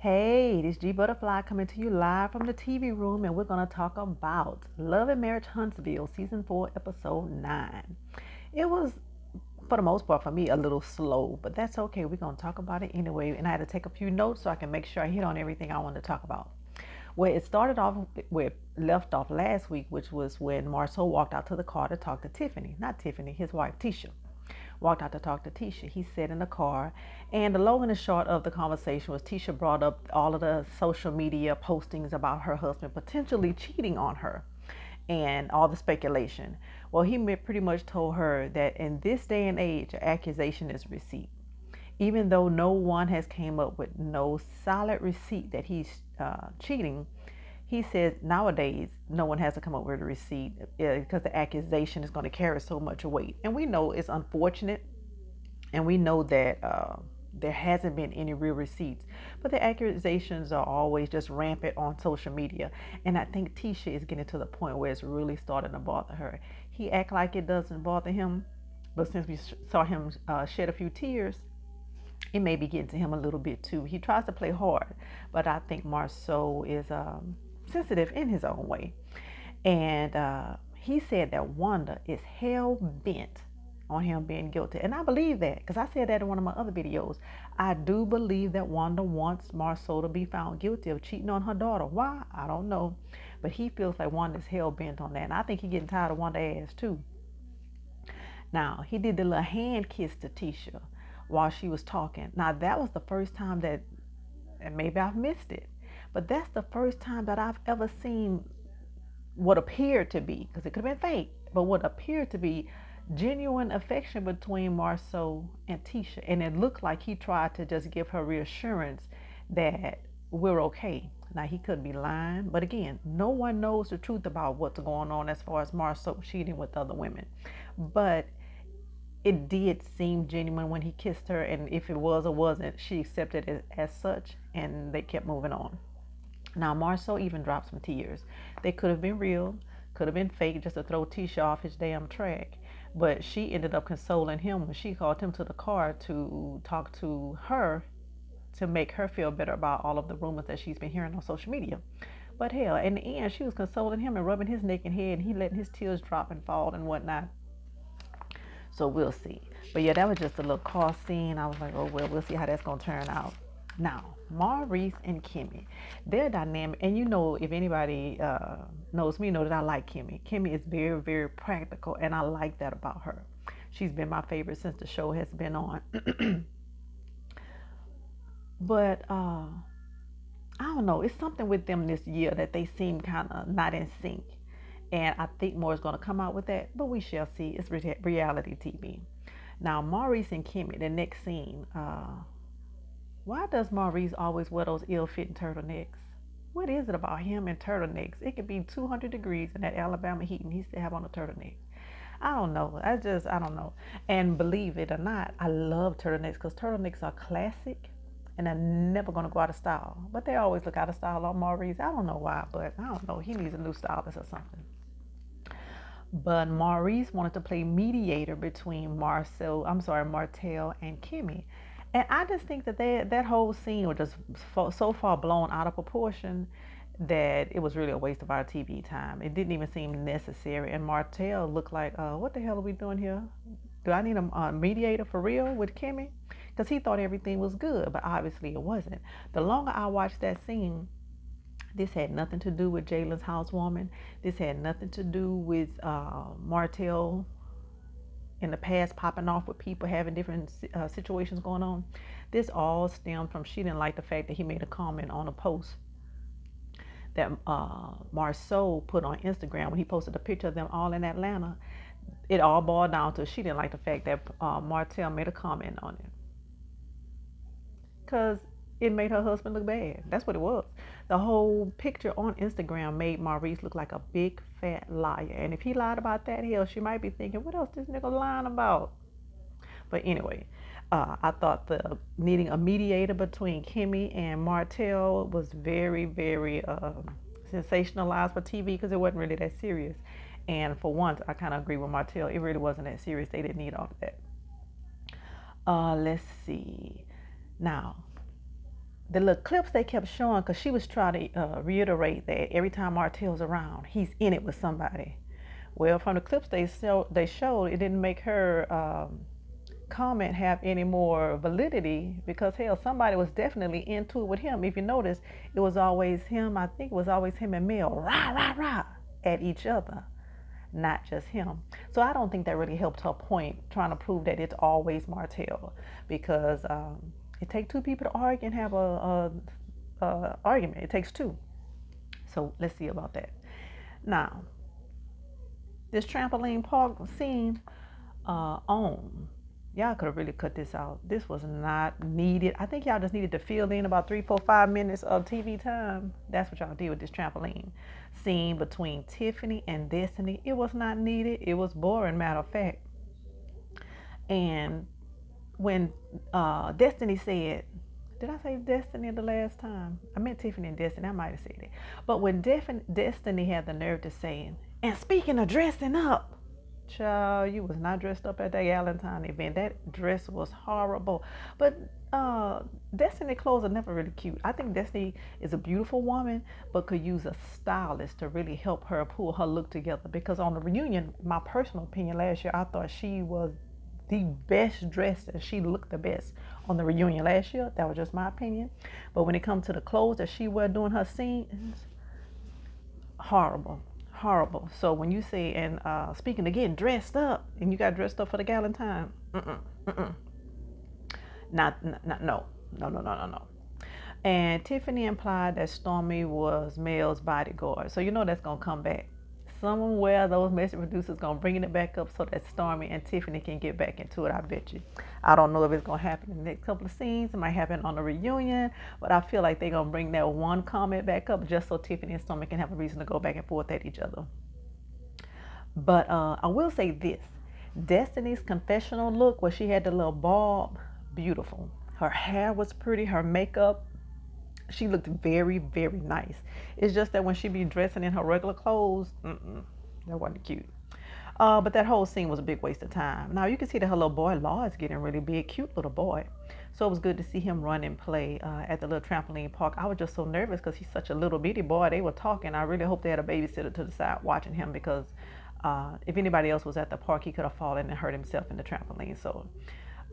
Hey, this G Butterfly coming to you live from the TV room, and we're going to talk about Love and Marriage Huntsville, Season 4, Episode 9. It was, for the most part, for me, a little slow, but that's okay. We're going to talk about it anyway, and I had to take a few notes so I can make sure I hit on everything I wanted to talk about. Well, it started off with left off last week, which was when Marcel walked out to the car to talk to Tiffany. Not Tiffany, his wife, Tisha. Walked out to talk to Tisha. He sat in the car, and the long and the short of the conversation was Tisha brought up all of the social media postings about her husband potentially cheating on her and all the speculation. Well, he pretty much told her that in this day and age, accusation is a receipt. Even though no one has came up with no solid receipt that he's cheating, he says nowadays no one has to come up with a receipt because the accusation is going to carry so much weight. And we know it's unfortunate, and we know that there hasn't been any real receipts, but the accusations are always just rampant on social media. And I think Tisha is getting to the point where it's really starting to bother her. He act like it doesn't bother him, but since we saw him shed a few tears, it may be getting to him a little bit too. He tries to play hard, but I think Marsau is sensitive in his own way. And he said that Wanda is hell bent on him being guilty. And I believe that because I said that in one of my other videos. I do believe that Wanda wants Marsau to be found guilty of cheating on her daughter. Why? I don't know. But he feels like Wanda's hell bent on that. And I think he's getting tired of Wanda's ass too. Now, he did the little hand kiss to Tisha while she was talking. Now, that was the first time that, and maybe I've missed it, but that's the first time that I've ever seen what appeared to be, because it could have been fake, but what appeared to be genuine affection between Marsau and Tisha. And it looked like he tried to just give her reassurance that we're okay. Now, he could be lying, but again, no one knows the truth about what's going on as far as Marsau cheating with other women. But it did seem genuine when he kissed her, and if it was or wasn't, she accepted it as such, and they kept moving on. Now, Marsau even dropped some tears. They could have been real, could have been fake, just to throw Tisha off his damn track. But she ended up consoling him when she called him to the car to talk to her to make her feel better about all of the rumors that she's been hearing on social media. But hell, in the end, she was consoling him and rubbing his neck and head, and he letting his tears drop and fall and whatnot. So we'll see. But yeah, that was just a little car scene. I was like, oh, well, we'll see how that's going to turn out. Now, Maurice and Kimmie, they're dynamic. And you know, if anybody knows me, know that I like Kimmie. Kimmie is very, very practical, and I like that about her. She's been my favorite since the show has been on. But I don't know. It's something with them this year that they seem kind of not in sync. And I think more is going to come out with that, but we shall see. It's reality TV. Now, Maurice and Kimmie, the next scene. Why does Maurice always wear those ill-fitting turtlenecks? What is it about him and turtlenecks? It could be 200 degrees in that Alabama heat, and he still have on a turtleneck. I don't know. I don't know. And believe it or not, I love turtlenecks because turtlenecks are classic, and they're never going to go out of style. But they always look out of style on Maurice. I don't know why, but I don't know. He needs a new stylist or something. But Maurice wanted to play mediator between Marcel and Kimmie. And I just think that that whole scene was just so far blown out of proportion that it was really a waste of our TV time. It didn't even seem necessary. And Marcel looked like, what the hell are we doing here? Do I need a mediator for real with Kimmie? Because he thought everything was good, but obviously it wasn't. The longer I watched that scene, this had nothing to do with Jalen's housewarming. This had nothing to do with Martell in the past popping off with people having different situations going on. This all stemmed from she didn't like the fact that he made a comment on a post that Marcel put on Instagram when he posted a picture of them all in Atlanta. It all boiled down to she didn't like the fact that Martell made a comment on it. Because it made her husband look bad. That's what it was. The whole picture on Instagram made Maurice look like a big fat liar. And if he lied about that, hell, she might be thinking, what else this nigga lying about? But anyway, I thought the needing a mediator between Kimmie and Martell was very, very sensationalized for TV because it wasn't really that serious. And for once, I kind of agree with Martell. It really wasn't that serious. They didn't need all of that. Let's see. Now, the little clips they kept showing, because she was trying to reiterate that every time Martel's around, he's in it with somebody. Well, from the clips they showed, it didn't make her comment have any more validity, because hell, somebody was definitely into it with him. If you notice, it was always him. I think it was always him and Mel, rah rah rah, at each other, not just him. So I don't think that really helped her point, trying to prove that it's always Martel, because it takes two people to argue and have a argument. It takes two. So let's see about that. Now, this trampoline park scene on. Y'all could have really cut this out. This was not needed. I think y'all just needed to fill in about 3, 4, 5 minutes of TV time. That's what y'all did with this trampoline scene between Tiffany and Destiny. It was not needed. It was boring, matter of fact. And when Destiny said, did I say Destiny the last time? I meant Tiffany and Destiny. I might have said it. But when Destiny had the nerve to say, and speaking of dressing up, child, you was not dressed up at that Valentine event. That dress was horrible. But Destiny clothes are never really cute. I think Destiny is a beautiful woman, but could use a stylist to really help her pull her look together. Because on the reunion, my personal opinion, last year, I thought she was the best dressed, and she looked the best on the reunion last year. That was just my opinion. But when it comes to the clothes that she wore during her scenes, horrible. Horrible. So when you say, and speaking of getting dressed up, and you got dressed up for the Galentine, not, no, no, no, no, no, no. And Tiffany implied that Stormy was Mel's bodyguard. So you know that's gonna come back. Somewhere those message producers gonna bring it back up so that Stormy and Tiffany can get back into it. I bet you. I don't know if it's gonna happen in the next couple of scenes. It might happen on the reunion, but I feel like they're gonna bring that one comment back up just so Tiffany and Stormy can have a reason to go back and forth at each other. But I will say this: Destiny's confessional look, where she had the little bob, beautiful. Her hair was pretty. Her makeup, she looked very, very nice. It's just that when she be dressing in her regular clothes, that wasn't cute. But that whole scene was a big waste of time. Now you can see that her little boy Law is getting really big, cute little boy. So it was good to see him run and play at the little trampoline park. I was just so nervous because he's such a little bitty boy. They were talking. I really hope they had a babysitter to the side watching him, because if anybody else was at the park, he could have fallen and hurt himself in the trampoline. So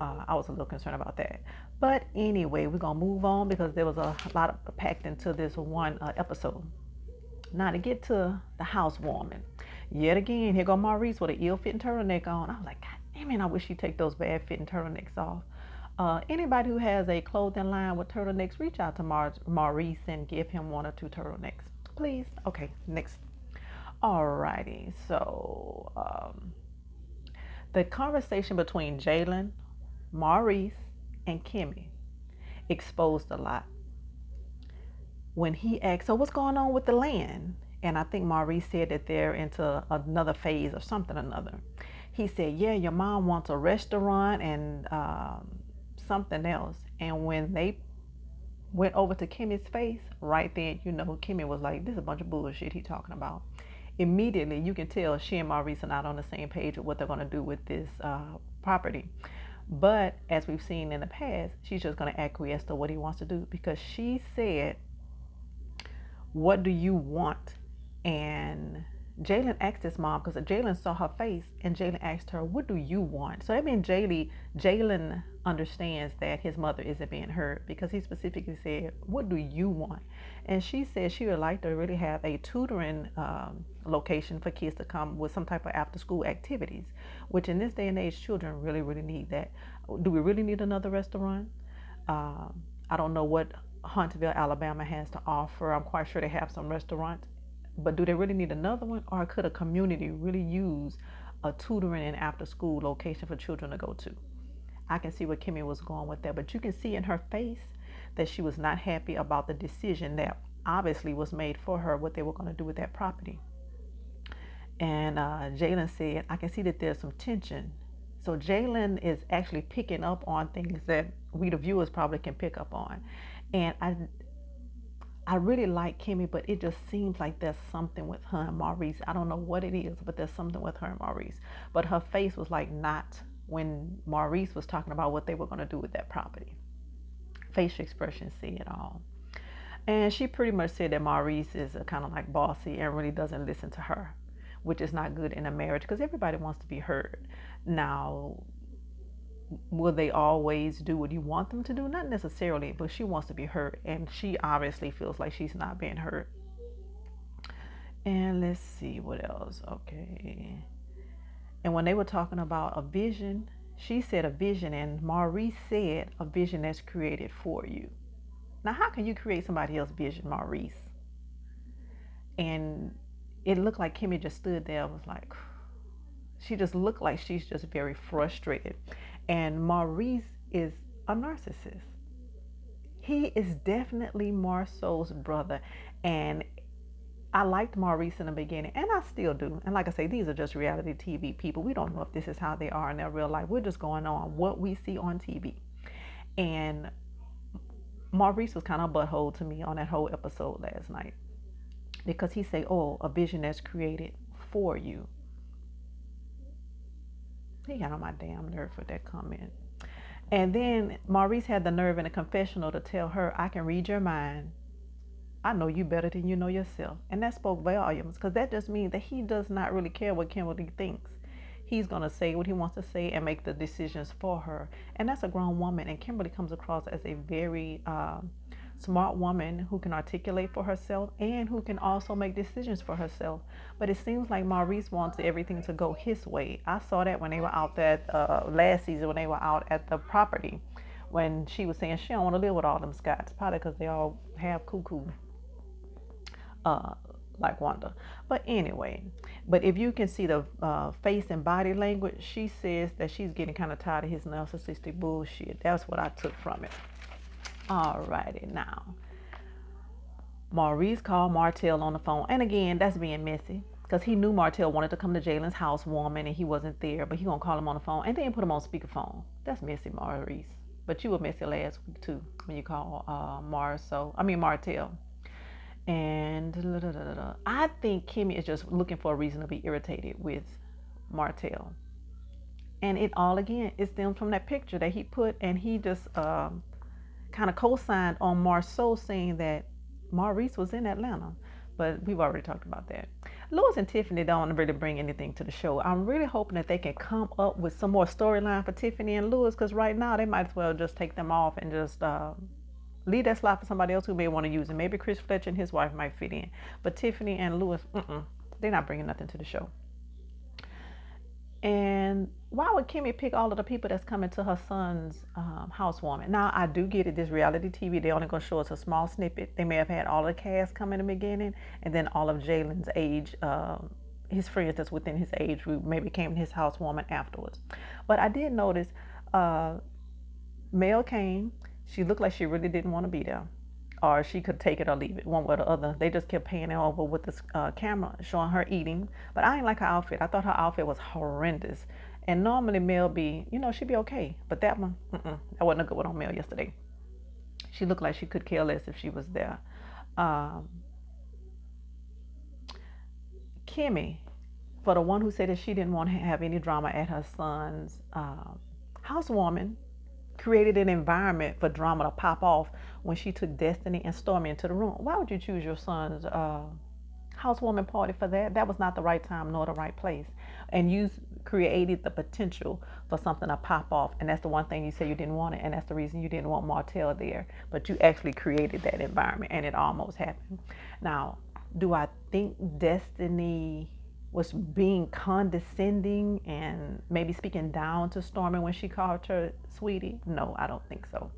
I was a little concerned about that. But anyway, we're going to move on because there was a lot packed into this one episode. Now to get to the housewarming. Yet again, here go Maurice with an ill-fitting turtleneck on. I was like, God damn it, I wish she'd take those bad-fitting turtlenecks off. Anybody who has a clothing line with turtlenecks, reach out to Maurice and give him 1 or 2 turtlenecks. Please. Okay, next. Alrighty, so the conversation between Jalen, Maurice, and Kimmie exposed a lot. When he asked, so what's going on with the land? And I think Maurice said that they're into another phase or something or another. He said, yeah, your mom wants a restaurant and something else. And when they went over to Kimmie's face, right then, you know, Kimmie was like, this is a bunch of bullshit he's talking about. Immediately, you can tell she and Maurice are not on the same page of what they're going to do with this property. But as we've seen in the past, she's just going to acquiesce to what he wants to do, because she said, what do you want? And Jalen asked his mom, because Jalen saw her face, and Jalen asked her, what do you want? So that means Jalen understands that his mother isn't being heard, because he specifically said, what do you want? And she said she would like to really have a tutoring location for kids to come with some type of after school activities, which in this day and age, children really, really need that. Do we really need another restaurant? I don't know what Huntsville, Alabama has to offer. I'm quite sure they have some restaurants, but do they really need another one? Or could a community really use a tutoring and after school location for children to go to? I can see where Kimmie was going with that, but you can see in her face that she was not happy about the decision that obviously was made for her, what they were going to do with that property. And Jalen said, I can see that there's some tension. So Jalen is actually picking up on things that we, the viewers, probably can pick up on. And I really like Kimmie, but it just seems like there's something with her and Maurice. I don't know what it is, but there's something with her and Maurice. But her face was like not when Maurice was talking about what they were going to do with that property. Facial expression say it all. And she pretty much said that Maurice is kind of like bossy and really doesn't listen to her, which is not good in a marriage because everybody wants to be heard. Now, will they always do what you want them to do? Not necessarily, but she wants to be heard, and she obviously feels like she's not being heard. And let's see what else. Okay. And when they were talking about a vision, she said a vision, and Maurice said a vision that's created for you. Now, how can you create somebody else's vision, Maurice? And it looked like Kimmie just stood there and was like, she just looked like she's just very frustrated. And Maurice is a narcissist. He is definitely Marsau's brother. And I liked Maurice in the beginning, and I still do. And like I say, these are just reality TV people. We don't know if this is how they are in their real life. We're just going on what we see on TV. And Maurice was kind of butthole to me on that whole episode last night because he said, oh, a vision that's created for you. He got on my damn nerve for that comment. And then Maurice had the nerve in a confessional to tell her, I can read your mind. I know you better than you know yourself. And that spoke volumes because that just means that he does not really care what Kimberly thinks. He's going to say what he wants to say and make the decisions for her. And that's a grown woman. And Kimberly comes across as a very smart woman who can articulate for herself and who can also make decisions for herself. But it seems like Maurice wants everything to go his way. I saw that when they were out there last season, when they were out at the property, when she was saying she don't want to live with all them Scots, probably because they all have cuckoo like Wanda. But anyway, but if you can see the face and body language, she says that she's getting kind of tired of his narcissistic bullshit. That's what I took from it. Alrighty, now Maurice called Marcel on the phone, and again, that's being messy because he knew Marcel wanted to come to Jalen's housewarming and he wasn't there, but he gonna call him on the phone and then put him on speakerphone. That's messy, Maurice. But you were messy last week too when you called Marcel. And I think Kimmie is just looking for a reason to be irritated with Marcel. And it all, again, it stems from that picture that he put, and he just kind of co-signed on Marsau saying that Maurice was in Atlanta. But we've already talked about that. Louis and Tiffany don't really bring anything to the show. I'm really hoping that they can come up with some more storyline for Tiffany and Louis, because right now they might as well just take them off and just leave that slot for somebody else who may want to use it. Maybe Chris Fletcher and his wife might fit in. But Tiffany and Louis, they're not bringing nothing to the show. And why would Kimmie pick all of the people that's coming to her son's housewarming? Now, I do get it. This reality TV, they're only going to show us a small snippet. They may have had all the cast come in the beginning, and then all of Jalen's age, his friends that's within his age group maybe came to his housewarming afterwards. But I did notice Mel came. She looked like she really didn't want to be there, or she could take it or leave it, one way or the other. They just kept panning over with this camera, showing her eating. But I didn't like her outfit. I thought her outfit was horrendous. And normally Mel be, she'd be okay. But that one, that wasn't a good one on Mel yesterday. She looked like she could care less if she was there. Kimmie, for the one who said that she didn't want to have any drama at her son's housewarming, created an environment for drama to pop off when she took Destiny and Stormy into the room. Why would you choose your son's housewarming party for that? That was not the right time nor the right place. And you created the potential for something to pop off. And that's the one thing you said you didn't want it. And that's the reason you didn't want Marcel there. But you actually created that environment, and it almost happened. Now, do I think Destiny was being condescending and maybe speaking down to Stormy when she called her sweetie? No, I don't think so.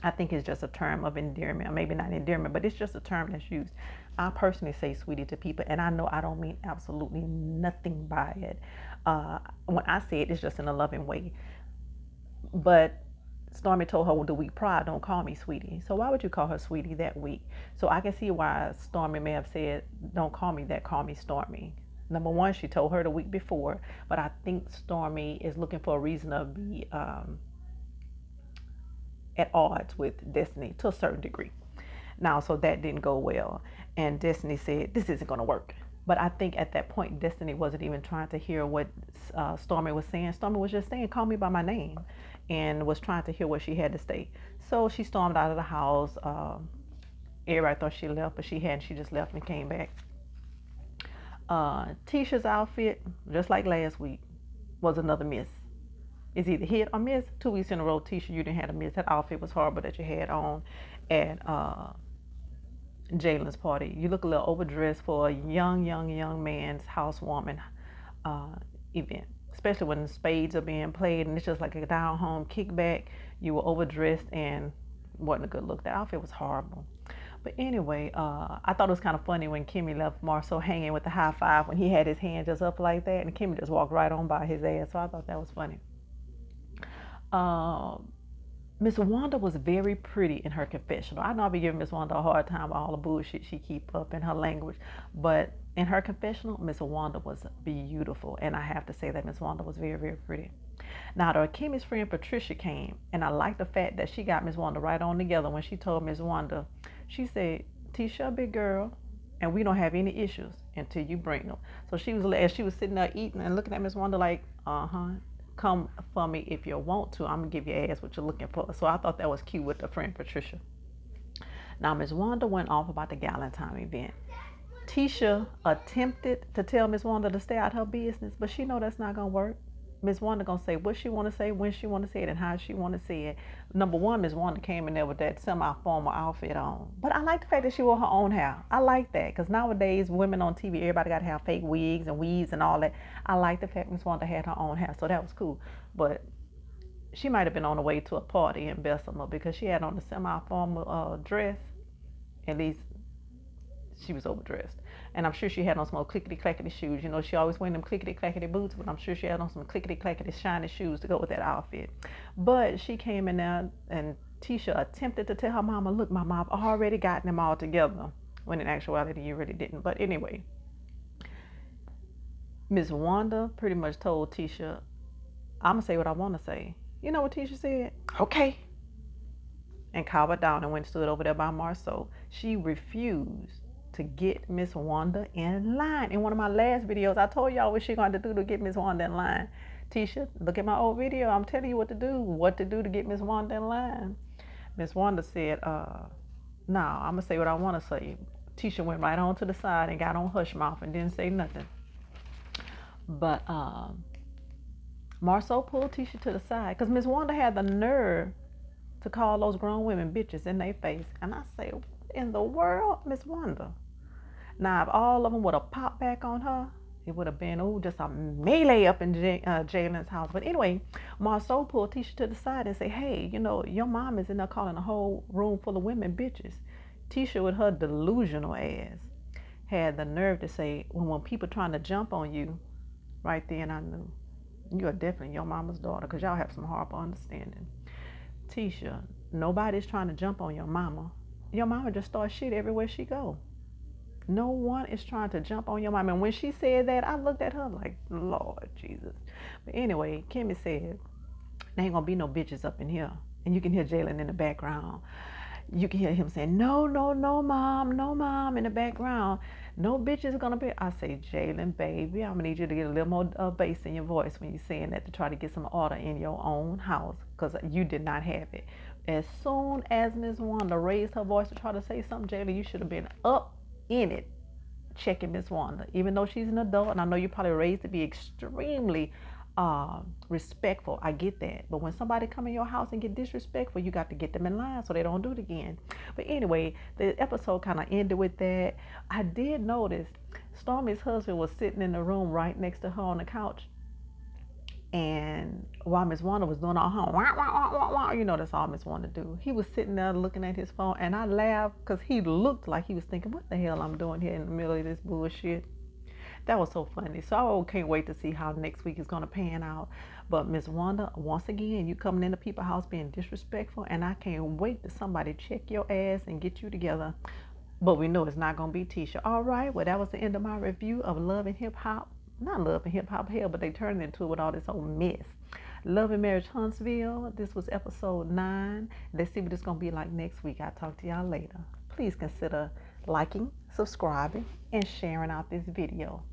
I think it's just a term of endearment, or maybe not endearment, but it's just a term that's used. I personally say sweetie to people, and I know I don't mean absolutely nothing by it. When I say it, it's just in a loving way. But Stormy told her the week prior, don't call me sweetie. So why would you call her sweetie that week? So I can see why Stormy may have said, don't call me that, call me Stormy. Number one, she told her the week before, but I think Stormy is looking for a reason to be at odds with Destiny to a certain degree. Now, so that didn't go well, and Destiny said, this isn't going to work. But I think at that point, Destiny wasn't even trying to hear what Stormy was saying. Stormy was just saying, call me by my name. and was trying to hear where she had to stay. So she stormed out of the house. Everybody thought she left, but she hadn't. She just left and came back. Tisha's outfit, just like last week, was another miss. It's either hit or miss. 2 weeks in a row, Tisha, you didn't have a miss. That outfit was horrible that you had on at Jalen's party. You look a little overdressed for a young man's housewarming event, especially when spades are being played and it's just like a down home kickback. You were overdressed and wasn't a good look. That outfit was horrible. But anyway, I thought it was kind of funny when Kimmie left Marcel hanging with the high five when he had his hand just up like that, and Kimmie just walked right on by his ass. So I thought that was funny. Miss Wanda was very pretty in her confessional. I know I'll be giving Miss Wanda a hard time with all the bullshit she keep up in her language, but in her confessional, Miss Wanda was beautiful, and I have to say that Miss Wanda was very pretty. Now, the Kimmie's friend Patricia came, and I like the fact that she got Miss Wanda right on together when she told Miss Wanda, she said, Tisha, big girl, and we don't have any issues until you bring them. So she was, as she was sitting there eating and looking at Miss Wanda like, come for me if you want to. I'm going to give your ass what you're looking for. So I thought that was cute with the friend Patricia. Now, Miss Wanda went off about the Galentine event. Tisha attempted to tell Miss Wanda to stay out her business, but she know that's not going to work. Miss Wanda gonna say what she want to say, when she want to say it, and how she want to say it. Number one, Miss Wanda came in there with that semi-formal outfit on. But I like the fact that she wore her own hair. I like that, because nowadays, women on TV, everybody got to have fake wigs and weaves and all that. I like the fact Miss Wanda had her own hair, so that was cool. But she might have been on the way to a party in Bessemer, because she had on the semi-formal dress. At least she was overdressed. And I'm sure she had on some old clickety clackety shoes. You know, she always wearing them clickety clackety boots, but I'm sure she had on some clickety clackety shiny shoes to go with that outfit. But she came in there, and Tisha attempted to tell her mama, look, mama, I've already gotten them all together. When in actuality, you really didn't. But anyway, Miss Wanda pretty much told Tisha, I'm going to say what I want to say. You know what Tisha said? Okay. And cowered down and went and stood over there by Marsau. She refused to get Miss Wanda in line. In one of my last videos, I told y'all what she going to do to get Miss Wanda in line. Tisha, look at my old video. I'm telling you what to do to get Miss Wanda in line. Miss Wanda said, no, I'm going to say what I want to say. Tisha went right on to the side and got on hush mouth and didn't say nothing. But Marsau pulled Tisha to the side because Miss Wanda had the nerve to call those grown women bitches in their face. And I say, what in the world, Miss Wanda? Now, if all of them would have popped back on her, it would have been, just a melee up in Jalen's house. But anyway, Marsau pulled Tisha to the side and said, hey, you know, your mom is in there calling a whole room full of women bitches. Tisha, with her delusional ass, had the nerve to say, when people trying to jump on you, right then I knew, you are definitely your mama's daughter, because y'all have some horrible understanding. Tisha, nobody's trying to jump on your mama. Your mama just starts shit everywhere she go. No one is trying to jump on your mama. And when she said that, I looked at her like, Lord Jesus. But anyway, Kimmie said, there ain't gonna be no bitches up in here. And you can hear Jalen in the background. You can hear him saying, no, mom, in the background. No bitches gonna be. I say, Jalen, baby, I'm gonna need you to get a little more bass in your voice when you're saying that, to try to get some order in your own house, because you did not have it. As soon as Miss Wanda raised her voice to try to say something, Jalen, you should have been up in it checking Miss Wanda. Even though she's an adult, and I know you're probably raised to be extremely respectful. I get that. But when somebody come in your house and get disrespectful, you got to get them in line so they don't do it again. But anyway, the episode kind of ended with that. I did notice Stormy's husband was sitting in the room right next to her on the couch. And while Miss Wanda was doing all her, wah, wah, wah, wah, wah, you know, that's all Miss Wanda do. He was sitting there looking at his phone, and I laughed because he looked like he was thinking, what the hell I'm doing here in the middle of this bullshit? That was so funny. So I can't wait to see how next week is going to pan out. But Miss Wanda, once again, you coming into people's house being disrespectful, and I can't wait to somebody check your ass and get you together. But we know it's not going to be Tisha. All right, well, that was the end of my review of Love and Hip Hop. Not Love and Hip Hop, hell, but they turned into it with all this old mess. Love and Marriage Huntsville. This was episode 9. Let's see what it's going to be like next week. I'll talk to y'all later. Please consider liking, subscribing, and sharing out this video.